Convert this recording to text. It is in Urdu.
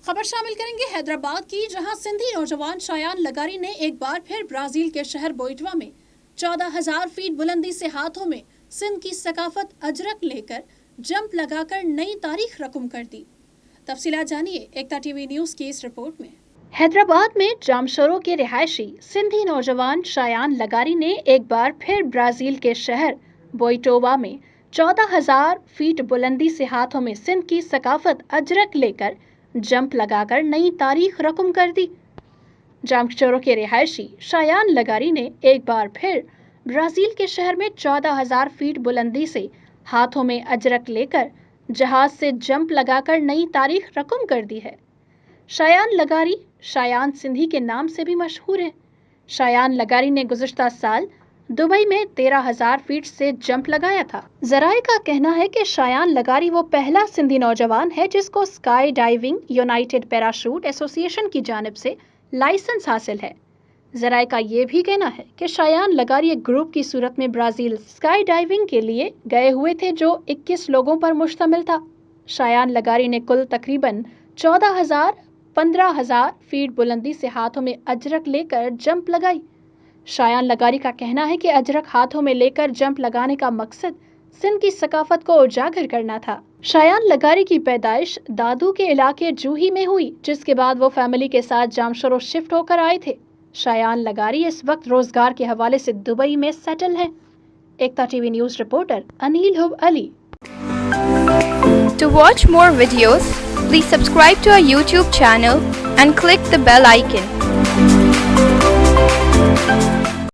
خبر شامل کریں گے حیدرآباد کی، جہاں سندھی نوجوان شایان لگاری نے ایک بار پھر برازیل کے شہر بوئٹوا میں 14,000 فیٹ بلندی سے ہاتھوں میں سندھ کی ثقافت اجرک لے کر جمپ لگا کر نئی تاریخ رقم کر دی۔ تفصیلات جانیے ایکتا ٹی وی نیوز کی اس رپورٹ میں۔ حیدرآباد میں جامشورو کے رہائشی سندھی نوجوان شایان لگاری نے ایک بار پھر برازیل کے شہر بوئٹوا میں 14,000 فیٹ بلندی سے ہاتھوں میں سندھ کی ثقافت اجرک لے کر جمپ لگا کر نئی تاریخ رقم کر دی۔ جامشورو کے رہائشی شایان لگاری نے ایک بار پھر برازیل کے شہر میں 14,000 فیٹ بلندی سے ہاتھوں میں اجرک لے کر جہاز سے جمپ لگا کر نئی تاریخ رقم کر دی ہے۔ شایان لگاری شایان سندھی کے نام سے بھی مشہور ہیں۔ شایان لگاری نے گزشتہ سال دبئی میں 13,000 فیٹ سے جمپ لگایا تھا۔ ذرائع کا کہنا ہے کہ شایان لگاری وہ پہلا سندھی نوجوان ہے جس کو اسکائی ڈائیونگ یونائیٹڈ پیراشوٹ ایسوسی ایشن کی جانب سے لائسنس حاصل ہے۔ ذرائع کا یہ بھی کہنا ہے کہ شایان لگاری ایک گروپ کی صورت میں برازیل اسکائی ڈائیونگ کے لیے گئے ہوئے تھے جو 21 لوگوں پر مشتمل تھا۔ شایان لگاری نے کل تقریباً 15,000 فیٹ بلندی سے ہاتھوں میں اجرک لے کر جمپ لگائی۔ شایان لگاری کا کہنا ہے کہ اجرک ہاتھوں میں لے کر جمپ لگانے کا مقصد سندھ کی ثقافت کو اجاگر کرنا تھا۔ شایان لگاری کی پیدائش دادو کے علاقے جوہی میں ہوئی، جس کے بعد وہ فیملی کے ساتھ جامشورو شفٹ ہو کر آئے تھے۔ شایان لگاری اس وقت روزگار کے حوالے سے دبئی میں سیٹل ہیں۔ Ekta T V news reporter Anil حب علی۔ To watch more videos, please subscribe to our YouTube channel and click the bell icon.